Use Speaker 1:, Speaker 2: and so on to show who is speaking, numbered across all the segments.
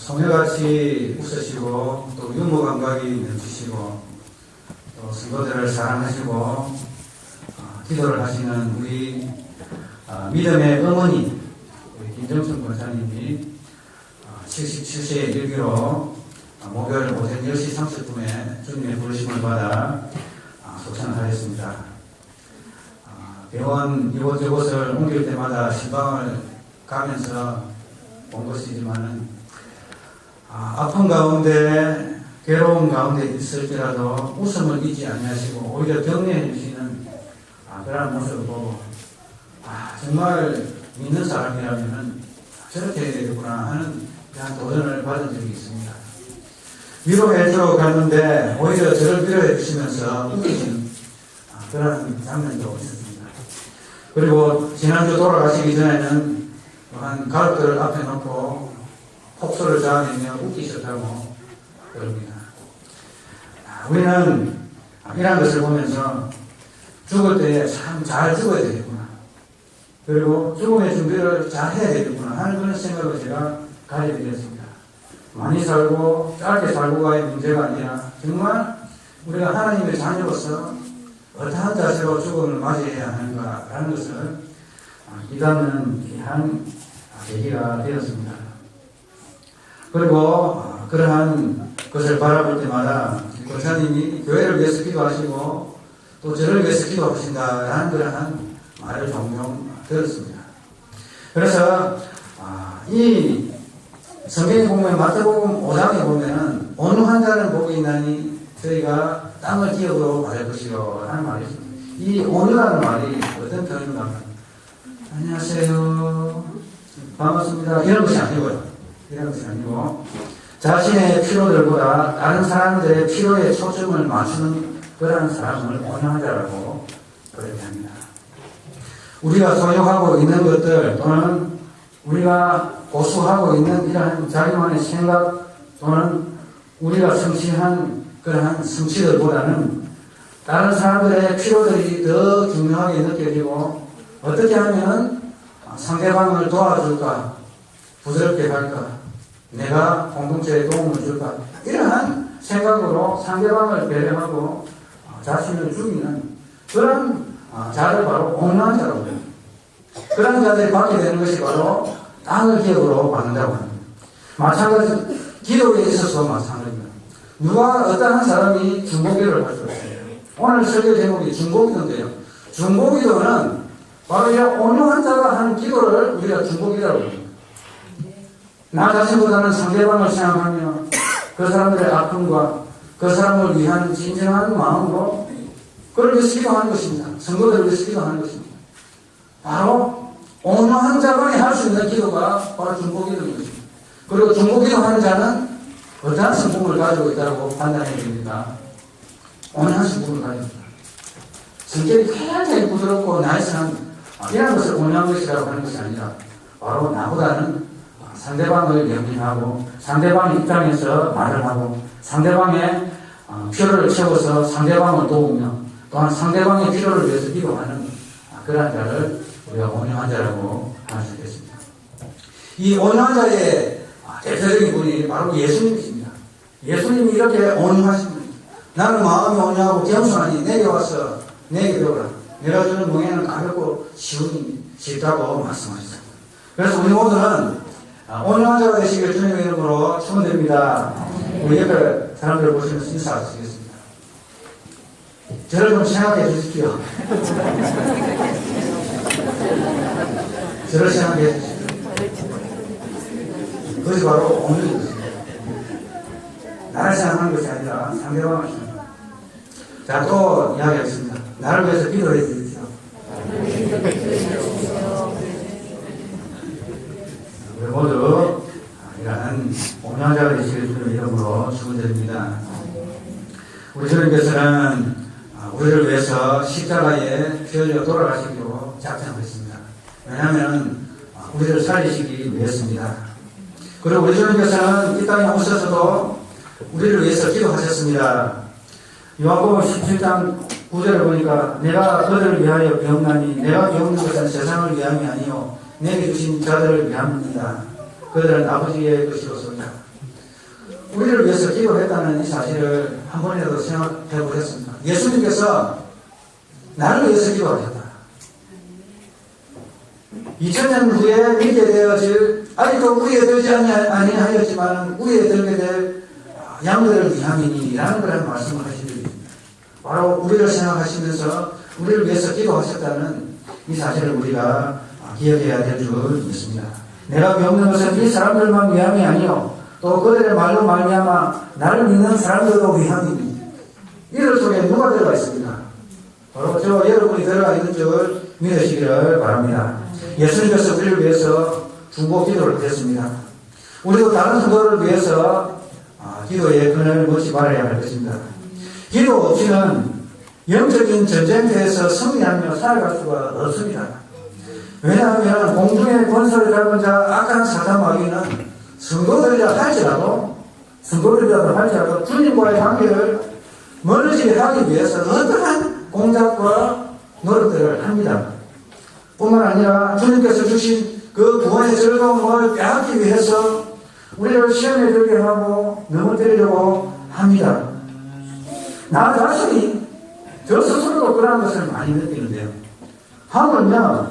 Speaker 1: 소녀같이 웃으시고 또 유머 감각이 넘치시고 또 성도들을 사랑하시고 기도를 하시는 우리 믿음의 어머니 우리 김정순 권사님이 77세의 일기로 목요일 오전 10시 30분에 주님의 부르심을 받아 소천하였습니다. 병원 이곳저곳을 옮길 때마다 신방을 가면서 본 것이지만은 아픈 가운데 괴로운 가운데 있을지라도 웃음을 잊지 아니하시고 오히려 격려해 주시는 그런 모습을 보고 정말 믿는 사람이라면 저렇게 해야 되겠구나 하는 그런 도전을 받은 적이 있습니다. 위로해 주러 갔는데 오히려 저를 위로해 주시면서 웃기시는 그런 장면도 있었습니다. 그리고 지난주 돌아가시기 전에는 한 가족들을 앞에 놓고 폭소를 자아내며 웃기셨다고 그럽니다. 우리는 이런 것을 보면서 죽을 때 참 잘 죽어야 되겠구나. 그리고 죽음의 준비를 잘 해야 되겠구나 하는 그런 생각을 제가 가지게 되었습니다. 많이 살고 짧게 살고가의 문제가 아니라 정말 우리가 하나님의 자녀로서 어떠한 자세로 죽음을 맞이해야 하는가라는 것을 깨닫는 귀한 계기가 되었습니다. 그리고 그러한 것을 바라볼 때마다 권사님이 교회를 위해서 기도하시고 또 저를 위해서 기도하신다라는 그러한 말을 종종 들었습니다. 그래서 이 성경에 보면 마태복음 5장에 보면은 온유한 자를 복이 있나니 저희가 땅을 기업으로 받을 것이요 하는 말이 있습니다. 이 온유라는 말이 어떤 표현인가 하면 안녕하세요 반갑습니다 이런 것이 아니고요. 이런 것이 아니고 자신의 필요들보다 다른 사람들의 필요에 초점을 맞추는 그러한 사람을 온유한 자라고 그렇게 합니다. 우리가 소유하고 있는 것들 또는 우리가 고수하고 있는 이러한 자기만의 생각 또는 우리가 성취한 그러한 성취들보다는 다른 사람들의 필요들이 더 중요하게 느껴지고 어떻게 하면 상대방을 도와줄까 부드럽게 할까 내가 공동체에 도움을 줄까 이러한 생각으로 상대방을 배려하고 자신을 죽이는 그런 자를 바로 온유한 자라고 합니다. 그런 자들이 받게 되는 것이 바로 땅을 기업으로 받는다고 합니다. 마찬가지로 기도에 있어서 마찬가지입니다. 누가 어떠한 사람이 중보기도를 할 수 있어요. 오늘 설교 제목이 중보기도인데요. 중보기도는 바로 이런 온유한 자가 하는 기도를 우리가 중보기도라고 합니다. 나 자신보다는 상대방을 생각하며 그 사람들의 아픔과 그 사람을 위한 진정한 마음으로 그를 위해서 기도하는 것입니다. 성도들을 위해서 기도하는 것입니다. 바로 온유한 자만이 할 수 있는 기도가 바로 중보기도인 것입니다. 그리고 중보기도하는 자는 어떠한 성품을 가지고 있다고 판단해야 됩니다. 온유한 성품을 가지고 있다. 성격이 굉장히 부드럽고 나이스한 이런 것을 온유한 것이라고 하는 것이 아니라 바로 나보다는 상대방을 연민하고 상대방 입장에서 말을 하고 상대방의 필요를 채워서 상대방을 도우며 또한 상대방의 필요를 위해서 기도하는 그러한 자를 우리가 온유한 자라고 할 수 있겠습니다. 이 온유한 자의 대표적인 분이 바로 예수님이십니다. 예수님이 이렇게 온유하십니다. 나는 마음이 온유하고 겸손하니 내게 와서 내게 배우라. 내가 주는 멍에는 가볍고 쉽다고 말씀하셨습니다. 그래서 우리 모두는 온유한 자가 되시길 주님의 이름으로 축원드립니다. 우리 옆에 사람들을 보시면서 인사하시겠습니다. 저를 좀 생각해 주십시오. 저를 생각해 주십시오. 그것이 바로 온유입니다. 나를 생각하는 것이 아니라 상대방을 생각합니다. 자, 또 이야기하겠습니다. 나를 위해서 기도해 주십시오. 우리 모두 이러한 온유한 자가 되시길 주님의 이름으로 축원드립니다. 우리 주님께서는 우리를 위해서 십자가에 피 흘려 돌아가시기로 작정하셨습니다. 왜냐하면 우리를 살리시기 위해서입니다. 그리고 우리 주님께서는 이 땅에 오셔서도 우리를 위해서 기도하셨습니다. 요한복음 17장 9절을 보니까 내가 그들을 위하여 배웠나니 내가 배우는 것은 세상을 위함이 아니요 내게 주신 자들을 위함입니다. 그들은 아버지의 것이로소이다. 우리를 위해서 기도했다는 이 사실을 한 번이라도 생각해 보겠습니다. 예수님께서 나를 위해서 기도하셨다. 2000년 후에 믿게 되어질, 아직도 우리에 들지 아니하였지만 우리에 들게 될 양들을 위함이니라는 그런 말씀을 하시는 바로 우리를 생각하시면서 우리를 위해서 기도하셨다는 이 사실을 우리가 기억해야 될 줄 믿습니다. 내가 겪는 것은 이 사람들만 위함이 아니요 또 그들의 말로 말미암아 나를 믿는 사람들도 위함이니 이들 속에 누가 들어가 있습니다. 바로 저 여러분이 들어가 있는 줄 믿으시기를 바랍니다. 예수님께서 우리를 위해서 중보 기도를 했습니다. 우리도 다른 성도를 위해서 기도의 끈을 놓지 말아야 할 것입니다. 기도 없이는 영적인 전쟁터에서 승리하며 살아갈 수가 없습니다. 왜냐하면 공중의 권세를 잡은 자 악한 사단 마귀는 성도들이라 할지라도 주님과의 관계를 멀어지게 하기 위해서 어떠한 공작과 노력들을 합니다. 뿐만 아니라 주님께서 주신 그 구원의 즐거움을 빼앗기 위해서 우리를 시험에 들게 하고 넘어뜨리려고 합니다. 나 자신이 저 스스로도 그런 것을 많이 느끼는데요. 하물며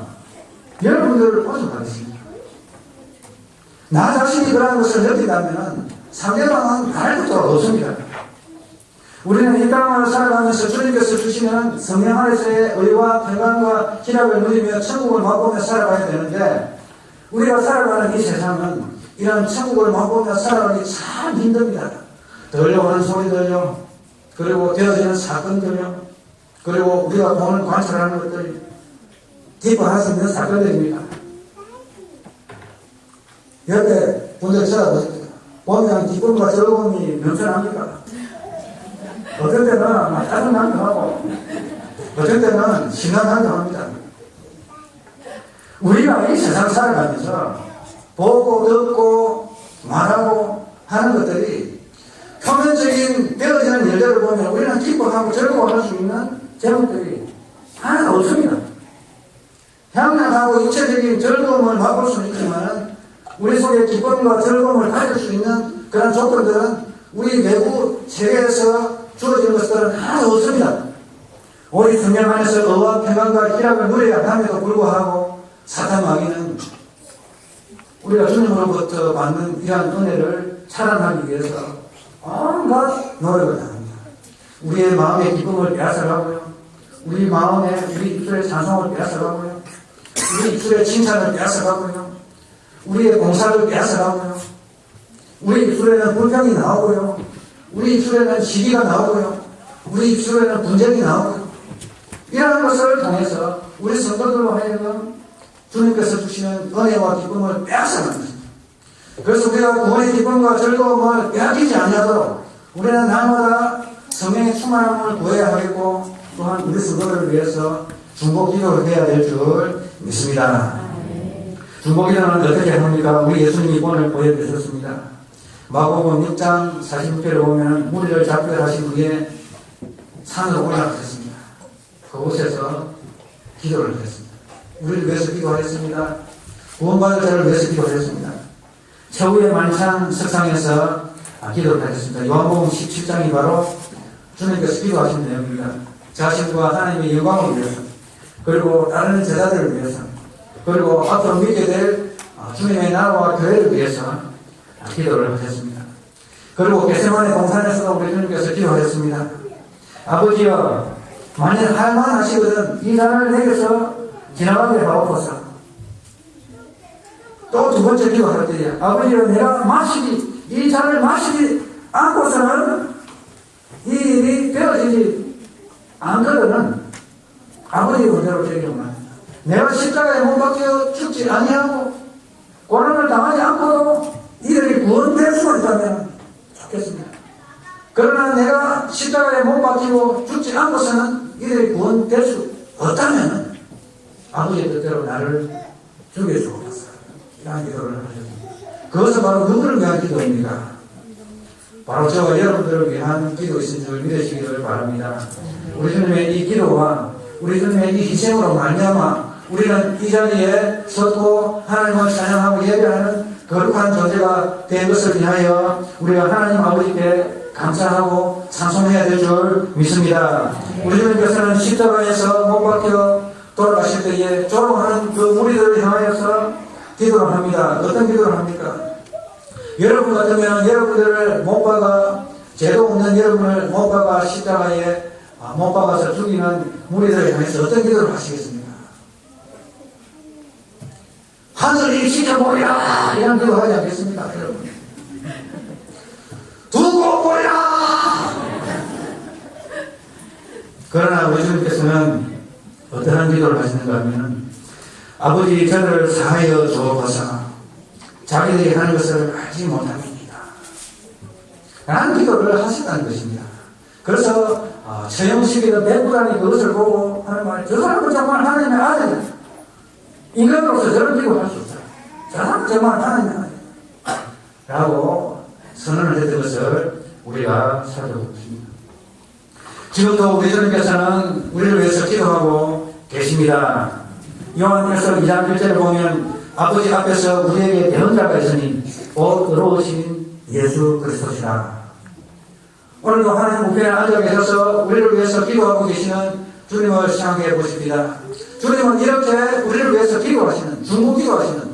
Speaker 1: 여러분들을 보존하겠습니다. 나 자신이 그런 것을 느낀다면 상대방은 바랄 것도 없습니다. 우리는 이 땅을 살아가면서 주님께서 주시는 성령 안에서의 의와 평안과 희락을 누리며 천국을 맛보며 살아가야 되는데 우리가 살아가는 이 세상은 이런 천국을 맛보며 살아가기 참 힘듭니다. 들려오는 소리들요, 그리고 되어지는 사건들요, 그리고 우리가 보는 관찰하는 것들이 기뻐할 수 있는 사건들입니다. 옆에 분들 쳐다보십시오. 보면 기쁨과 즐거움이 넘쳐납니까? 어떤 때는 막 짜증나기도 하고 어떤 때는 심란하기도 합니다. 우리가 이 세상 살아가면서 보고 듣고 말하고 하는 것들이 표면적인 되어지는 일들을 보면 우리는 기뻐하고 즐거워할 수 있는 제목들이 하나도 없습니다. 향락하고 육체적인 즐거움을 맛볼 수는 있지만 우리 속에 기쁨과 즐거움을 가질 수 있는 그런 조건들은 우리 외부 세계에서 주어진 것들은 하나도 없습니다. 우리 성령 안에서 의와 평안과 희락을 누려야 함에도 불구하고 사탄 마귀는 우리가 주님으로부터 받는 이러한 은혜를 차단하기 위해서 온갖 노력을 합니다. 우리의 마음의 기쁨을 빼앗아가고요. 우리 마음에 우리 입술의 찬송을 빼앗아가고요. 우리 입술의 칭찬을 빼앗아가고요. 우리의 공사를 빼앗아가고요. 우리 입술에는 불평이 나오고요. 우리 입술에는 시기가 나오고요. 우리 입술에는 분쟁이 나오고요. 이러한 것을 통해서 우리 성도들로 하여금 주님께서 주시는 은혜와 기쁨을 빼앗아가는 것입니다. 그래서 우리가 구원의 기쁨과 즐거움을 빼앗기지 않도록 우리는 날마다 성령의 충만함을 구해야 하겠고 또한 우리 성도들을 위해서 중보 기도를 해야 될 줄 믿습니다. 중보 기도는 어떻게 합니까? 우리 예수님이 본을 보여주셨습니다. 마가복음 6장 46절에 보면 무리를 작별하신 후에 산으로 올라가셨습니다. 그곳에서 기도를 했습니다. 우리를 위해서 기도하였습니다. 구원받을 자를 위해서 기도했습니다. 최후의 만찬 석상에서 기도를 하셨습니다. 요한복음 17장이 바로 주님께서 기도하신 내용입니다. 자신과 하나님의 영광을 위해서, 그리고 다른 제자들을 위해서, 그리고 앞으로 믿게 될 주님의 나라와 교회를 위해서 기도를 하셨습니다. 그리고 겟세마네 동산에서도 우리 주님께서 기도하셨습니다. 아버지여, 만일 할만하시거든 이 잔을 내게서 지나가게 하옵소서. 또 두 번째 기도할 때에 아버지여, 내가 이 잔을 마시지 않고서는 이 일이 되어지지 않거든은 아버지의 은혜로 되기로만 내가 십자가에 못 박혀 죽지 아니하고 고난을 당하지 않고도 이들이 구원될 수가 있다면 좋겠습니다. 그러나 내가 십자가에 못 박히고 죽지 않고서는 이들이 구원될 수 없다면 아버지의 뜻대로 나를 죽여주옵소서. 이러한 기도를 하셨습니다. 그것은 바로 누구를 위한 기도입니까? 바로 저와 여러분들을 위한 기도이신 줄 믿으시기를 바랍니다. 우리 주님의 이 기도와 우리 주님의 이 희생으로 말미암아 우리는 이 자리에 섰고 하나님을 찬양하고 예배하는 거룩한 존재가 된 것을 위하여 우리가 하나님 아버지께 감사하고 찬송해야 될 줄 믿습니다. 우리 주님께서는 십자가에서 못 박혀 돌아가실 때에 조롱하는 그 무리들을 향하여서 기도를 합니다. 어떤 기도를 합니까? 여러분 같으면 여러분들을 못 박아, 죄도 없는 여러분을 못 박아 십자가에 못 박아서 죽이는 무리들을 향해서 어떤 기도를 하시겠습니까? 하늘이 지켜보랴! 이런 기도 하지 않겠습니까, 여러분? 두고 보랴! 그러나 우리 주님께서는 어떠한 기도를 하시는가 하면, 아버지 저를 사하여 주옵소서. 자기들이 하는 것을 알지 못합니다. 라는 기도를 하셨다는 것입니다. 그래서 최영식이든 백부장이 그것을 보고 하는 말이, 저 사람은 정말 하나님의 아들이다. 인간으로서 저런 기도를 할 수 없어요. 저 사람은 정말 하나님의 아들이다. 라고 선언을 했던 것을 우리가 살펴보고 있습니다. 지금도 우리 주님께서는 우리를 위해서 기도하고 계십니다. 요한일서 2장 1절을 보면 아버지 앞에서 우리에게 대언자가 있으니 곧 의로우신 예수 그리스도시라. 오늘도 하나님 우편에 앉아 계셔서 우리를 위해서 기도하고 계시는 주님을 생각해 보십니다. 주님은 이렇게 우리를 위해서 기도하시는, 중보 기도하시는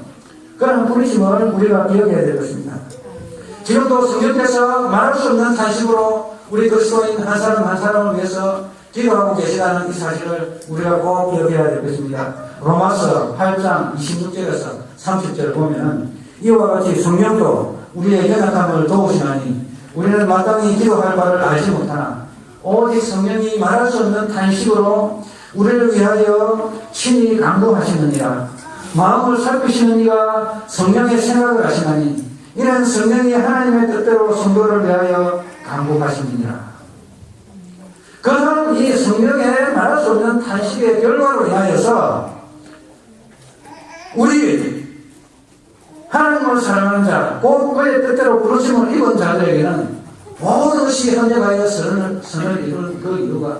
Speaker 1: 그런 분이심을 우리가 기억해야 될 것입니다. 지금도 성경께서 말할 수 없는 탄식으로 우리 그리스도인 한 사람 한 사람을 위해서 기도하고 계시다는 이 사실을 우리가 꼭 기억해야 될 것입니다. 로마서 8장 26절에서 30절을 보면 이와 같이 성령도 우리의 연약함을 도우시나니 우리는 마땅히 기도할 바를 알지 못하나 오직 성령이 말할 수 없는 탄식으로 우리를 위하여 친히 간구하시느니라. 마음을 살피시는 이가 성령의 생각을 하시나니 이는 성령이 하나님의 뜻대로 성도를 위하여 간구하시느니라. 그는 이 성령의 말할 수 없는 탄식의 결과로 인하여서 우리 하나님을 사랑하는 자, 곧 그의 뜻대로 부르심을 입은 자들에게는 모든 것이 협력하여 선을 이루는 그 이유가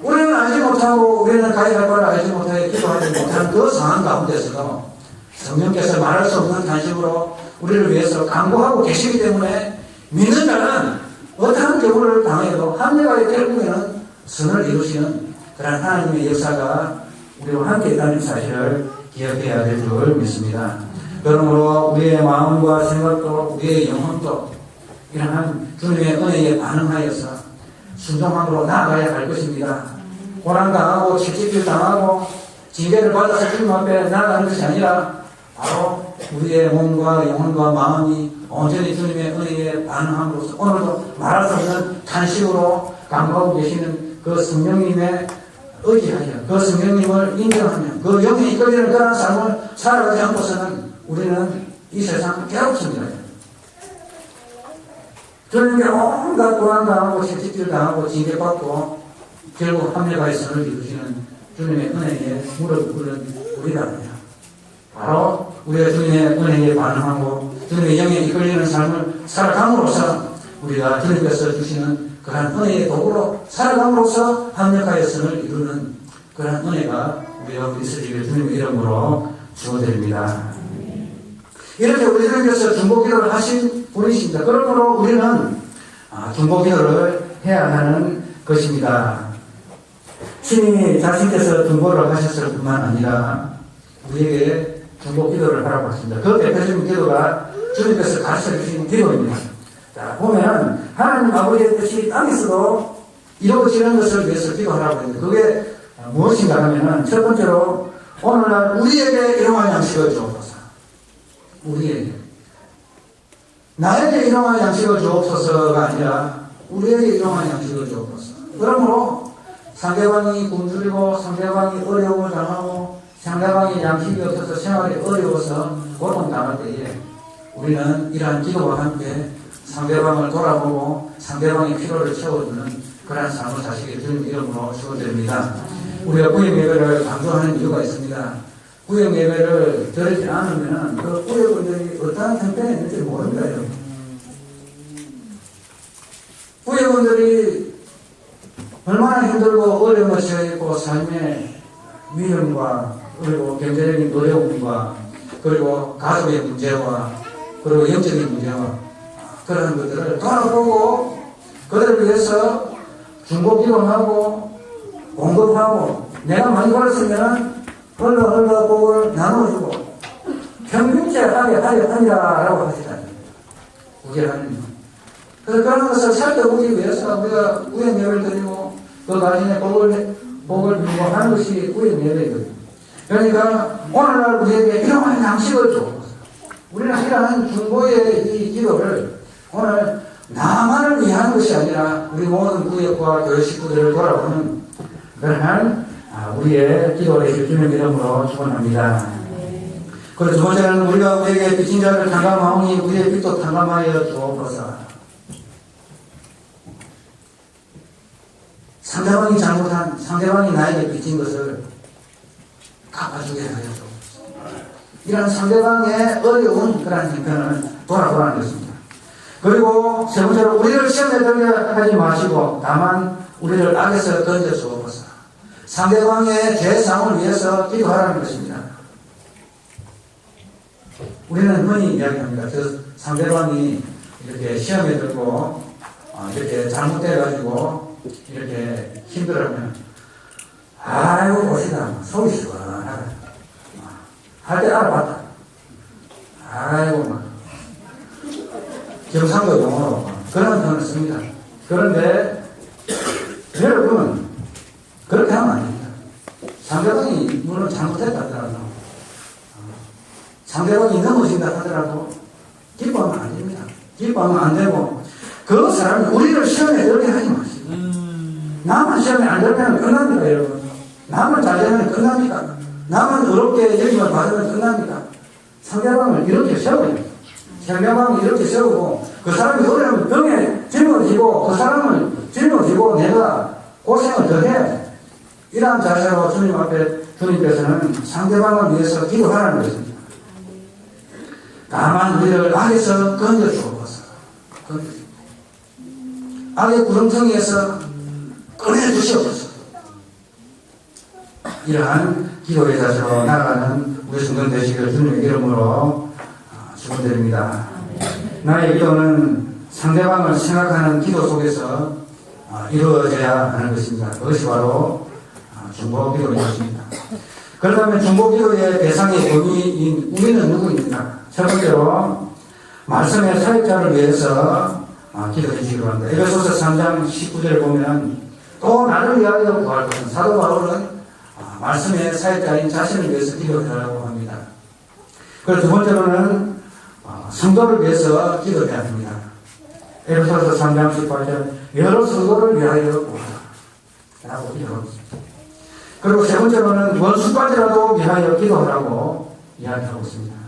Speaker 1: 우리는 알지 못하고 우리는 가해할 바를 알지 못하여 기도하지 못하는 그 상황 가운데서도 성령께서 말할 수 없는 탄식으로 우리를 위해서 간구하고 계시기 때문에 믿는 자는 어떠한 경우를 당해도 합리화의 결국에는 선을 이루시는 그런 하나님의 역사가 우리와 함께 있다는 사실을 기억해야 될 줄 믿습니다. 그러므로 우리의 마음과 생각도 우리의 영혼도 이러한 주님의 은혜에 반응하여서 순종함으로 나아가야 할 것입니다. 고난당하고 채찍질 당하고 징계를 받아서 주님 앞에 나아가는 것이 아니라 바로 우리의 몸과 영혼과 마음이 온전히 주님의 은혜에 반응함으로써 오늘도 말할 수 없는 탄식으로 간구하고 계시는 그 성령님의 의지하여 그 성령님을 인정하며 그 영이 이끌리는 그런 삶을 살아가지 않고서는 우리는 이 세상 괴롭습니다. 주님께 온갖 고난당하고 채찍질 당하고 징계받고 결국 합력하여 선을 이루시는 주님의 은혜에 무릎 꿇는 우리가 아니라 바로 우리가 주님의 은혜에 반응하고 주님의 영에 이끌리는 삶을 살아감으로써 우리가 주님께서 주시는 그러한 은혜의 도구로 살아감으로써 합력하여 선을 이루는 그러한 은혜가 우리가 있으시길 주님의 이름으로 축원드립니다. 이렇게 우리 주님께서 중보기도를 하신 분이십니다. 그러므로 우리는 중보기도를 해야 하는 것입니다. 신이 자신께서 중보를 하셨을 뿐만 아니라 우리에게 중보기도를 하라고 하십니다. 그 대표적인 기도가 주님께서 가르쳐 주신 기도입니다. 자, 보면 하나님 아버지의 뜻이 땅에서도 이루어지는 것을 위해서 기도하라고 했는데 그게 무엇인가 하면 첫 번째로 오늘날 우리에게 일용할 양식을 주옵소서. 우리에게 나에게 일용할 양식을 주옵소서가 아니라 우리에게 일용할 양식을 주옵소서. 그러므로 상대방이 굶주리고 상대방이 어려움을 당하고 상대방이 양식이 없어서 생활이 어려워서 고통당할 때에 우리는 이러한 기도와 함께 상대방을 돌아보고 상대방의 필요를 채워주는 그러한 삶을 사시길 주님 이름으로 축원드립니다. 우리가 구역 예배를 강조하는 이유가 있습니다. 구역 예배를 드리지 않으면 그 구역원들이 어떠한 형편에 있는지 모릅니다. 구역원들이 얼마나 힘들고 어려움을 처해있고 삶의 위험과 그리고 경제적인 어려움과 그리고 가족의 문제와 그리고 영적인 문제와 그런 것들을 돌아보고 그들을 위해서 중보기도하고 공급하고 내가 많이 벌었으면 흘러 복을 나눠주고 평균제 하리라라고 하시다니 우리 하나님. 그래서 그런 것을 살펴보기 위해서 우리가 우연 예배를 드리고 그 가정에 복을 빌고 하는 것이 우연 예배거든요. 그러니까 오늘날 우리에게 이런 양식을 줘. 우리는 이러한 중보의 이 기도를 오늘 나만을 위한 것이 아니라 우리 모든 구역과 교회 식구들을 돌아보는 그러한 우리의 기도를 주님의 이름으로 축원합니다. 그리고 두 번째는 우리가 우리에게 빚진 자를 탕감하오니 우리의 빚도 탕감하여 주옵소서. 상대방이 나에게 빚진 것을 갚아주게 하여 주옵소서. 이런 상대방의 어려운 그런 형편을 돌아보라는 것입니다. 그리고 세 번째로 우리를 시험에 들게 하지 마시고 다만 우리를 악에서 건져 주옵소서. 상대방의 죄상을 위해서 기도하라는 것입니다. 우리는 흔히 이야기합니다. 저 상대방이 이렇게 시험에 들고 이렇게 잘못돼가지고 이렇게 힘들어하면 아이고 보시다 속이 시원하다 할 때 알아봤다 아이고 막 경상도 용어로 그런 표현을 씁니다. 그런데 여러분 그렇게 하면 안 됩니다. 상대방이 물론 잘못했다 하더라도 상대방이 넘어진다 하더라도 기뻐하면 안 됩니다. 기뻐하면 안 되고 그 사람이 우리를 시험에 들게 하지 마시고 나만 시험에 안 들면 끝납니까 여러분? 나만 잘 되면 끝납니까? 나만 어렵게 여김을 받으면 끝납니까? 상대방을 이렇게 세워요. 상대방을 이렇게 세우고 그 사람이 어려우면 병에 짊어지고 그 사람을 짊어지고 내가 고생을 더 해. 이러한 자세로 주님 앞에 주님께서는 상대방을 위해서 기도하라는 것입니다. 다만 우리를 악에서 건져주옵소서. 악의 구렁텅이에서 꺼내주시옵소서. 이러한 기도의 자세로 나아가는 우리 성도 되시기를 주님의 이름으로 축원드립니다. 나의 기도는 상대방을 생각하는 기도 속에서 이루어져야 하는 것입니다. 그것이 바로 중보기도인 것입니다. 그렇다면 중보기도의 대상의 범위인 우리는 누구입니까? 첫 번째로 말씀의 사역자를 위해서 기도해 주시기 바랍니다. 에베소서 3장 19절을 보면 또 나를 위하여 구할 것은 사도 바울은 말씀의 사역자인 자신을 위해서 기도하라고 합니다. 그리고 두 번째로는 성도를 위해서 기도해야 합니다. 에베소서 3장 18절 여러 성도를 위하여 구하라 라고 기도하고 있습니다. 그리고 세 번째로는 원수까지라도 위하여 기도하라고 이야기하고 있습니다.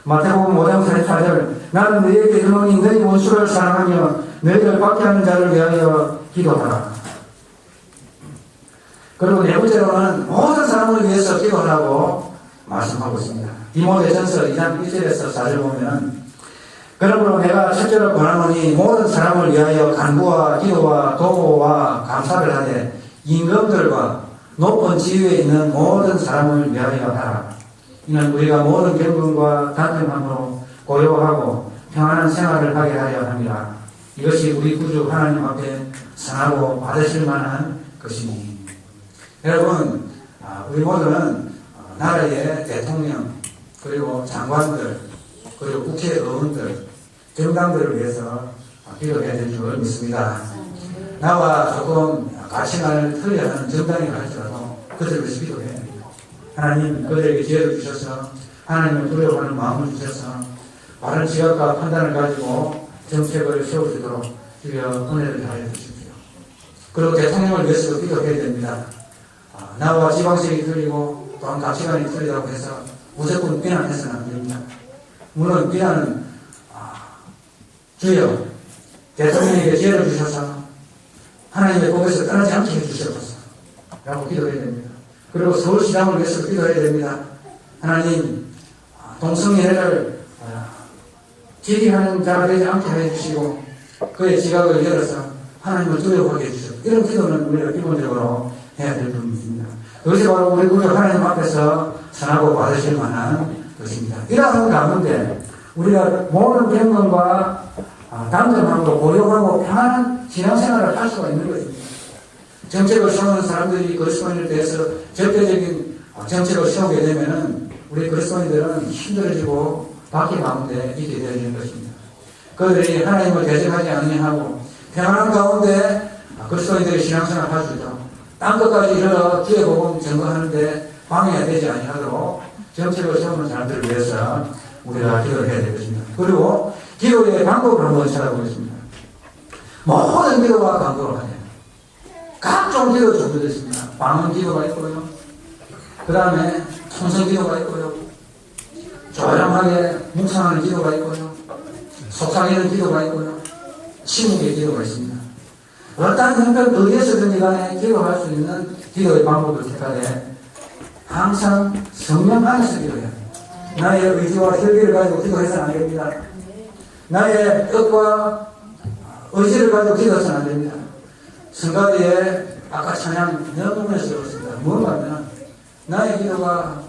Speaker 1: 마태복음 5장 44절 나는 너희에게 이르노니 너희 원수를 사랑하며 너희를 박해하는 자를 위하여 기도하라. 그리고 네 번째로는 모든 사람을 위해서 기도하라고 말씀하고 있습니다. 디모데전서 2장 1절에서 4절 보면 그러므로 내가 첫째로 권하노니 모든 사람을 위하여 간구와 기도와 도모와 감사를 하되 임금들과 높은 지위에 있는 모든 사람을 위하여 하라. 이는 우리가 모든 경건과 단정함으로 고요하고 평안한 생활을 하게 하려 합니다. 이것이 우리 구주 하나님 앞에 선하고 받으실 만한 것이니. 여러분, 우리 모두는 나라의 대통령, 그리고 장관들, 그리고 국회의원들, 정당들을 위해서 기도해야 될 줄 믿습니다. 나와 조금 가치관을 틀려하는 정당이 갈지라도 그들을 위해서 기도해야 합니다. 하나님 그들에게 지혜를 주셔서 하나님을 두려워하는 마음을 주셔서 바른 지각과 판단을 가지고 정책을 세워주도록 주여 은혜를 다해 주십시오. 그리고 대통령을 위해서도 기도해야 됩니다. 나와 지방색이 틀리고 또한 가치관이 틀리다고 해서 무조건 비난해서는 안 됩니다. 물론 비난은 주여 대통령에게 지혜를 주셔서 하나님의 복에서 떠나지 않게 해주시옵소서 라고 기도해야 됩니다. 그리고 서울시장을 위해서 기도해야 됩니다. 하나님 동성애를 지지하는 자가 되지 않게 해주시고 그의 지각을 열어서 하나님을 두려워하게 해주시옵소서. 이런 기도는 우리가 기본적으로 해야 될 부분입니다. 그것이 바로 우리 구주 하나님 앞에서 선하고 받으실 만한 것입니다. 이러한 가운데 우리가 모든 병건과 단점하고 고용하고 편안한 신앙생활을 할 수가 있는 것입니다. 정책을 세우는 사람들이 그리스도인에 대해서 절대적인 정책을 세우게 되면은 우리 그리스도인들은 힘들어지고 박해 가운데 있게 되는 것입니다. 그들이 하나님을 대적하지 않으하고 평안한 가운데 그리스도인들의 신앙생활을 할 수 있도록 땅끝까지 이르러 주의 복음 전거하는데 방해가 되지 아니하도록 정책을 세우는 사람들을 위해서 우리가 기도를 해야 되겠습니다. 그리고 기도의 방법을 한번 찾아보겠습니다. 모든 기도가 강도로 하네요. 각종 기도 종류가 있습니다. 방언 기도가 있고요. 그 다음에 통성 기도가 있고요. 조용하게 묵상하는 기도가 있고요. 속삭이는 기도가 있고요. 침묵의 기도가 있습니다. 어떤 형편 어디에서든지 간에 기도할 수 있는 기도의 방법을 택하되 항상 성령 안에서 기도해야 합니다. 나의 의지와 혈기를 가지고 기도해서는 안 됩니다. 나의 뜻과 의지를 가지고 기도해서는 안 됩니다. 성가대에 아까 찬양 너무나 어렵습니다. 뭔가 하면 나의 기도가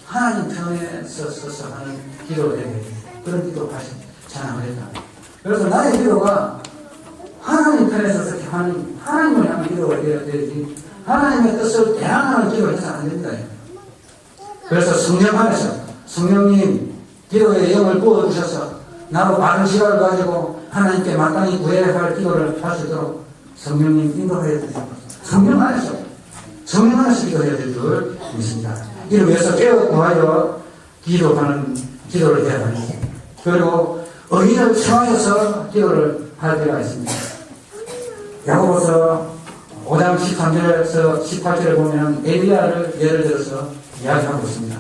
Speaker 1: 하나님 편에 서서 하는 기도를 해야 됩니다. 그런 기도를 다시 찬양을 했다. 그래서 나의 기도가 하나님 편에 서서 하는 하나님을 향한 기도가 되어야 되지 하나님의 뜻을 대항하는 기도를 해서는 안 됩니다. 그래서 성령 안에서 성령님 기도의 영을 부어주셔서 나로 바른 시각을 가지고 하나님께 마땅히 구해야 할 기도를 할 수 있도록 성령님 인도하여 주십시오. 성령 안에서 기도해야 될 줄 믿습니다. 이를 위해서 깨어 구하여 기도하는 기도를 해야 합니다. 그리고 의인을 청하여서 기도를 할 때가 있습니다. 야고보서 5장 13절에서 18절에 보면 엘리야를 예를 들어서 이야기하고 있습니다.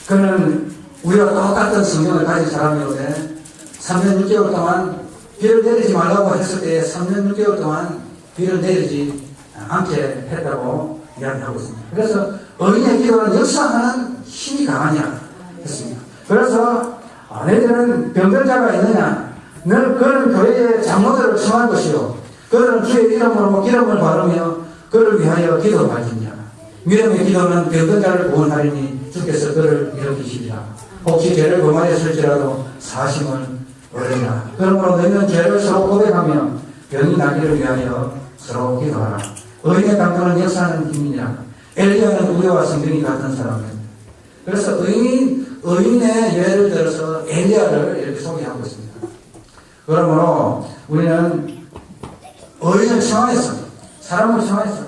Speaker 1: 그는 우리와 똑같은 성경을 가진 사람이었는데 3년 6개월 동안 비를 내리지 말라고 했을 때 3년 6개월 동안 비를 내리지 않게 했다고 이야기하고 있습니다. 그래서 의인의 기도는 역사하는 힘이 강하냐 했습니다. 그래서 너희들은 병든 자가 있느냐 늘 그런 교회의 장로들을 청할 것이요 그들은 주의 이름으로 기름을 바르며 그를 위하여 기도하시냐 믿음의 기도는 병든 자를 구원하리니 주께서 그를 일으키시리라. 혹시 죄를 범하였을지라도 사심을 얻으리라. 그러므로 너희는 죄를 서로 고백하며 병이 나기를 위하여 서로 기도하라. 의인의 강도는 역사하는 힘이냐. 엘리야는 우리와 성경이 같은 사람입니다. 그래서 의인의 예를 들어서 엘리야를 이렇게 소개하고 있습니다. 그러므로 우리는 의인을 청하여서 사람을 청하여서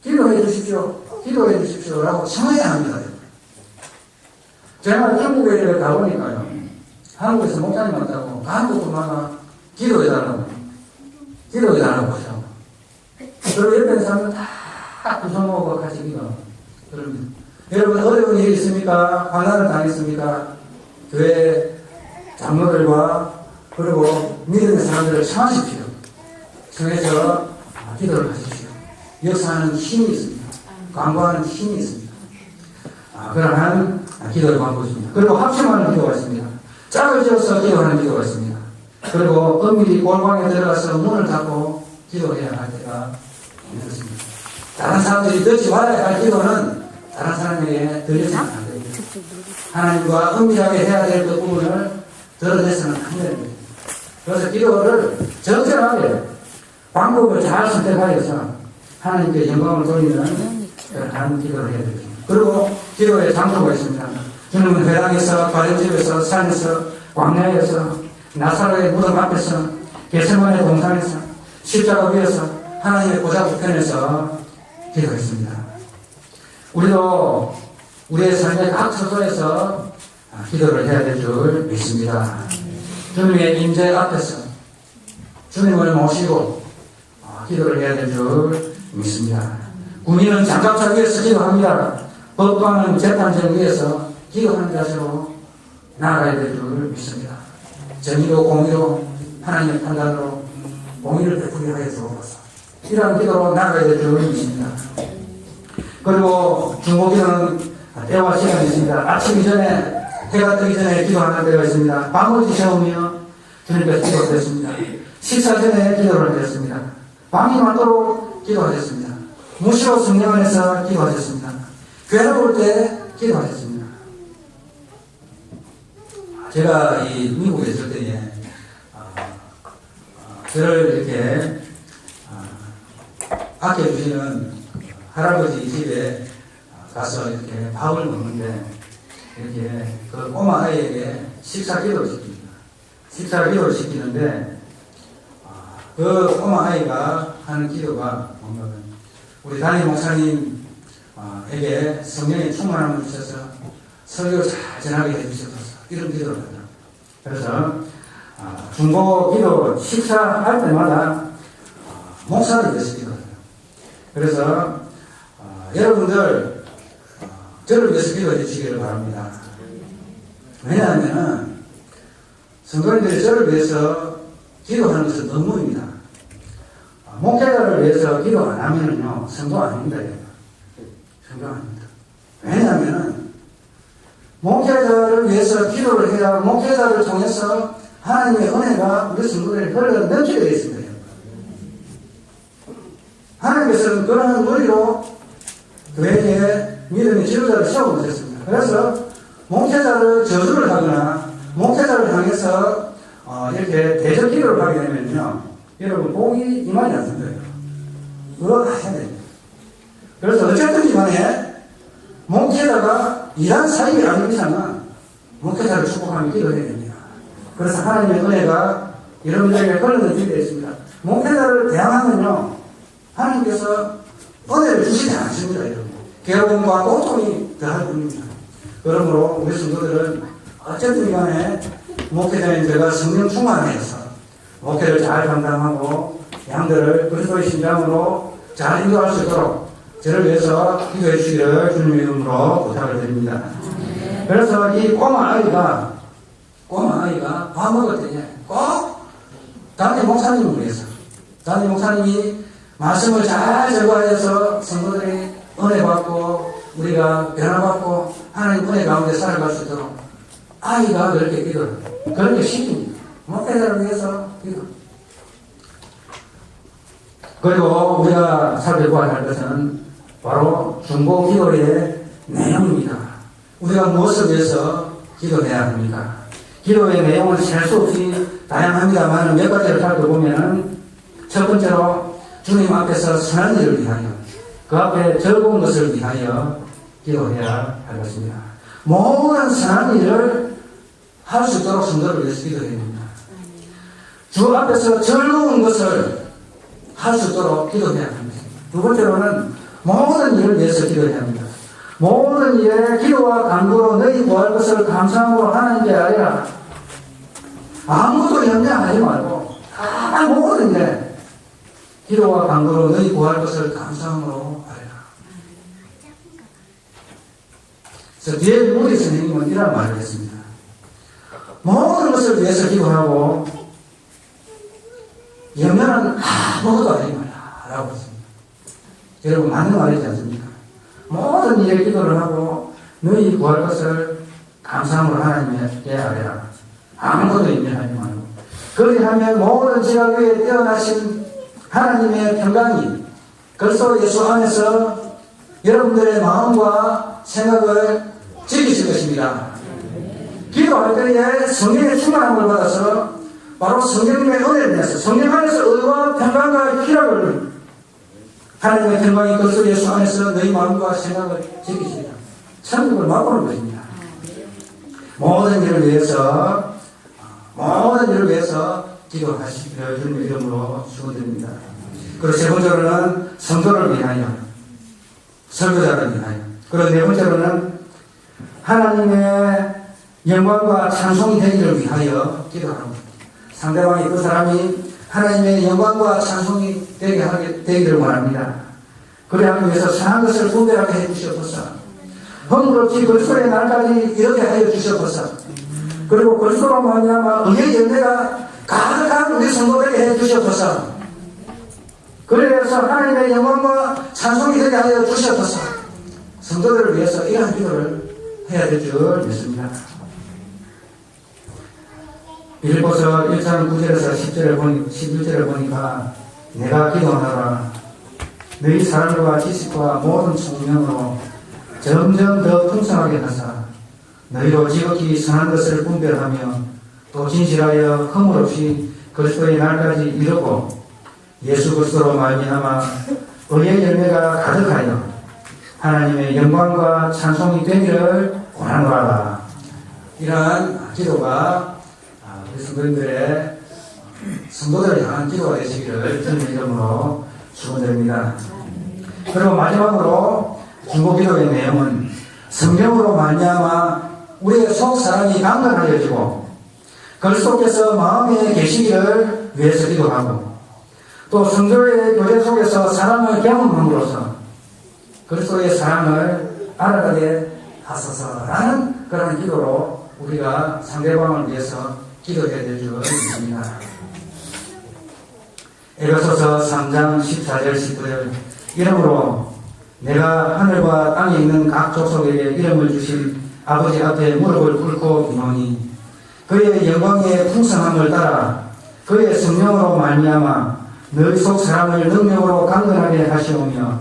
Speaker 1: 기도해 주십시오 라고 청해야 합니다. 제가 중국에 가보니까요 한국에서 목사님 만나고 한국분마다 기도해달라고 하죠. 그리고 옆에 있는 사람은 다 구성하고 같이 기도합니다. 여러분 어려운 일이 있습니까? 환난을 당했습니까? 교회 장로들과 그리고 믿음의 사람들을 청하십시오. 청해서 기도를 하십시오. 역사하는 힘이 있습니다. 광고하는 힘이 있습니다. 그러한 기도를 방법이 있습니다. 그리고 합심하는 기도가 있습니다. 짝을 지어서 기도하는 기도가 있습니다. 그리고 은밀히 골방에 들어가서 문을 닫고 기도해야 할 때가 있습니다. 다른 사람들이 듣지 말아야 할 기도는 다른 사람에게 들려서는 안 됩니다. 하나님과 은밀하게 해야 될 그 부분을 드러내서는 안 됩니다. 그래서 기도를 적절하게 방법을 잘 선택하여서 하나님께 영광을 돌리는 그런 기도를 해야 됩니다. 그리고 기도의 장소가 있습니다. 주님은 회당에서, 가정집에서, 산에서, 광야에서, 나사로의 무덤 앞에서, 겟세마네 동산에서, 십자가 위에서, 하나님의 보좌 우편에서 기도했습니다. 우리도 우리의 삶의 각 처소에서 기도를 해야 될 줄 믿습니다. 주님의 임재 앞에서 주님을 모시고 기도를 해야 될 줄 믿습니다. 군인은 장갑차 위에서 기도합니다. 법관은 재판정 위에서 기도하는 자세로 나아가야 될 줄 믿습니다. 정의로 공의로 하나님의 판단으로 공의를 베풀게 하여 주옵소서. 이러한 기도로 나아가야 될 줄 믿습니다. 그리고 중고기는 때와 시간이 있습니다. 아침 이전에 해가 뜨기 전에 기도하는 때가 있습니다. 밤을 지새우며 주님께서 기도하셨습니다. 식사 전에 기도를 하셨습니다. 밤이 맞도록 기도하셨습니다. 무시로 성령 안에서 기도하셨습니다. 괴로울 때 기도하셨습니다. 제가 이 미국에 있을 때에 저를 이렇게 아껴주시는 할아버지 집에 가서 이렇게 밥을 먹는데 이렇게 그 꼬마 아이에게 식사 기도를 시킵니다. 식사 기도를 시키는데 그 꼬마 아이가 하는 기도가 뭔가면 우리 담임 목사님에게 성령의 충만함을 주셔서 설교 잘 전하게 해주셔서 이런 기도를 하더라고요. 그래서 중보 기도 식사할 때마다 목사를 위해서 기도해요. 그래서 여러분들 저를 위해서 기도해 주시기를 바랍니다. 왜냐하면 성도님들이 저를 위해서 기도하는 것은 너무입니다. 목회자를 위해서 기도 안 하면은요 성도 아닙니다. 성도 아닙니다. 왜냐하면 목회자를 위해서 기도를 해야 목회자를 통해서 하나님의 은혜가 우리 성도들에게 흘러 넘치게 되어 있습니다. 하나님께서는 그러한 머리로 교회에 믿음의 지도자를 세워놓으셨습니다. 그래서 목회자를 저주를 하거나 목회자를 향해서 이렇게 대적 기도를 하게 되면요 여러분 복이 임하지 않습니다. 그거 하셔야 됩니다. 그래서 어쨌든 간에 목회자가 이란 사입이 아닌 이상은 목회자를 축복하며 기도해야 됩니다. 그래서 하나님의 은혜가 여러분들에게 흘러넘치게 되어 있습니다. 목회자를 대항하면요 하나님께서 은혜를 주시지 않습니다. 여러분. 괴로움과 고통이 더할 뿐입니다. 그러므로 우리 성도들은 어쨌든 간에 목회자인 제가 성령 충만해서 목회를 잘 감당하고 양들을 그리스도의 심장으로 잘 인도할 수 있도록 저를 위해서 기도해 주시기를 주님의 이름으로 부탁을 드립니다. 그래서 이 꼬마 아이가 밥 먹을 때에 꼭 담임 목사님을 위해서 담임 목사님이 말씀을 잘 제공하여서 성도들이 은혜 받고 우리가 변화받고 하나님 은혜 가운데 살아갈 수 있도록 아이가 그렇게 기도를 그렇게 시킵니다. 목회자를 위해서 기도. 그리고 우리가 살펴봐야 할 것은 바로 중보 기도의 내용입니다. 우리가 무엇을 위해서 기도해야 합니까? 기도의 내용은 셀 수 없이 다양합니다만 몇 가지를 살펴보면 첫 번째로 주님 앞에서 선한 일을 위하여 그 앞에 즐거운 것을 위하여 기도해야 할 것입니다. 모든 선한 일을 할 수 있도록 성도를 위해서 기도해야 됩니다. 주 앞에서 즐거운 것을 할 수 있도록 기도해야 합니다. 두 번째로는 모든 일을 위해서 기도해야 합니다. 모든 일에 기도와 간구로 너희 구할 것을 감사함으로 하나님께 아뢰라. 아무것도 염려하지 말고 다 모든 일에 기도와 간구로 너희 구할 것을 감사함으로 아뢰라. 그래서 뒤에 우리 선생님은 이런 말을 했습니다. 모든 것을 위해서 기도하고 염려는 아무것도 하지 말라 라고 했습니다. 여러분 맞는 말이지 않습니까? 모든 일에 기도를 하고 너희 구할 것을 감사함으로 하나님께 아뢰라. 아무것도 염려하지 말고 그리하면 모든 지각 위에 뛰어나신 하나님의 평강이 그리스도 예수 안에서 여러분들의 마음과 생각을 지키실 것입니다. 기도할 때에 성령의 충만함을 받아서 바로 성령님의 은혜를 내서 성령 안에서 의와 평강과 희락을 하나님의 평강이 그리스도 예수 안에서 너희 마음과 생각을 지키시라. 천국을 맛보는 것입니다. 모든 일을 위해서 기도하시기를 주님의 이름으로 축원드립니다. 그리고 세 번째로는 성도를 위하여, 설교자를 위하여, 그리고 네 번째로는 하나님의 영광과 찬송이 되기를 위하여 기도하는 것. 상대방이 그 사람이 하나님의 영광과 찬송이 되기를 원합니다. 그래야 하기 위해서 선한 것을 분별하게 해주시옵소서. 허물없이 그리스도의 날까지 이렇게 하여 주시옵소서. 그리고 그리스도로 말미암아 의의 열매가 가득한 우리 성도에게 해주시옵소서. 그래서 하나님의 영광과 찬송이 되게 하여 주시옵소서. 성도들을 위해서 이러한 기도를 해야 될 줄 믿습니다. 빌립보서 1장 9절에서 11절을 보니까 내가 기도하노라. 너희 사랑과 지식과 모든 총명으로 점점 더 풍성하게 하사 너희로 지극히 선한 것을 분별하며 또 진실하여 허물 없이 그리스도의 날까지 이르고 예수 그리스도로 말미암아 의의 열매가 가득하여 하나님의 영광과 찬송이 되기를 원하노라. 이러한 기도가 우리 성도님들의 성도들을 향한 기도가 되시기를 주님의 이름으로 축원드립니다. 그리고 마지막으로 중보기도의 내용은 성령으로 말미암아 우리의 속사람이 강건하여지고 그리스도께서 마음에 계시기를 위해서 기도하고 또 성도의 교제 속에서 사랑을 경험함으로써 그리스도의 사랑을 알아가게 하소서라는 그런 기도로 우리가 상대방을 위해서 기도해야 될 줄 믿습니다. 에베소서 3장 14절 19절 이러므로 내가 하늘과 땅에 있는 각 족속에게 이름을 주신 아버지 앞에 무릎을 꿇고 비노니 그의 영광의 풍성함을 따라 그의 성령으로 말미암아 너희 속 사람을 능력으로 강건하게 하시오며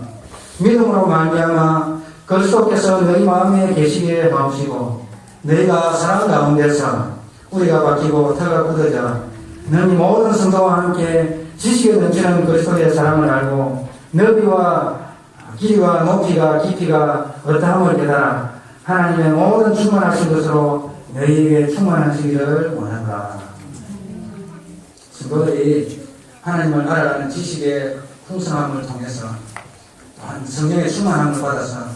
Speaker 1: 믿음으로 말미암아 그리스도께서 너희 마음에 계시게 하옵시고 너희가 사랑 가운데서 뿌리가 박히고 터가 굳어져 너희 모든 성도와 함께 지식에 넘치는 그리스도의 사랑을 알고 너비와 길이와 높이가 깊이가 어떠함을 깨달아 하나님의 모든 충만하신 것으로 너희에게 충만하시기를 원한다. 성도들이 하나님을 알아가는 지식의 풍성함을 통해서 또한 성령의 충만함을 받아서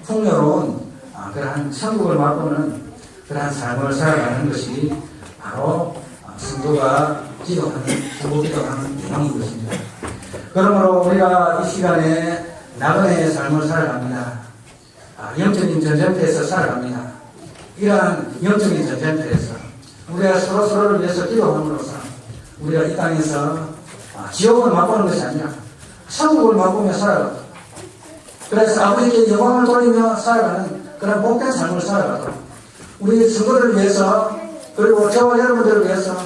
Speaker 1: 풍요로운 그러한 천국을 맛보는 그러한 삶을 살아가는 것이 바로 성도가 기도하는, 중보기도하는 내용인 것입니다. 그러므로 우리가 이 시간에 나그네의 삶을 살아갑니다. 영적인 전쟁터에서 살아갑니다. 이러한 영적인 전쟁터에서 우리가 서로를 위해서 기도함으로써 우리가 이 땅에서 지옥을 맛보는 것이 아니라 천국을 맛보며 살아가고 그래서 아버지께 영광을 돌리며 살아가는 그런 복된 삶을 살아가도록 우리 성도를 위해서 그리고 저와 여러분들을 위해서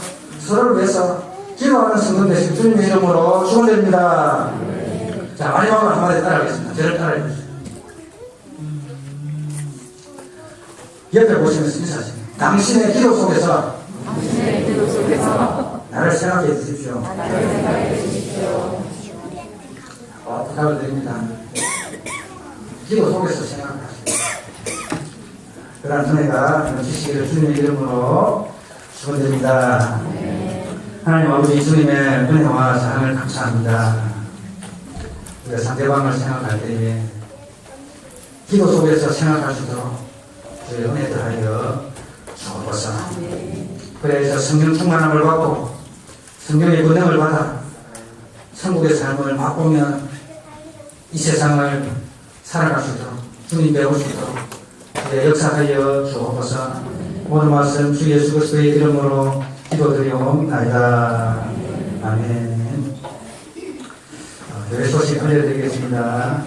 Speaker 1: 서로를 위해서 기도하는 성도 되신 주님의 이름으로 축원드립니다. 자, 마지막으로 한마디 따라하겠습니다. 저를 따라해 주세요. 옆에 보시면서 인사하세요. 당신의 기도 속에서 나를 생각해 주십시오. 부탁을 드립니다. 기도 속에서 생각하십시오. 그러한 은혜가 넘치시기를 주님의 이름으로 축원드립니다. 하나님 아버지 주님의 은혜와 사랑을 감사합니다. 우리가 상대방을 생각할 때에 기도 속에서 생각할 수 있도록 주의 은혜 더하여 주옵소서. 그래서 성령 충만함을 받고 성령의 권능을 받아 천국의 삶을 맛보며 이 세상을 살아갈 수 있도록 주님 배울 수 있도록 역사하여 주옵소서. 오늘 말씀 주 예수 그리스도의 이름으로 기도드리옵나이다. 아멘. 네, 소식 알려드리겠습니다.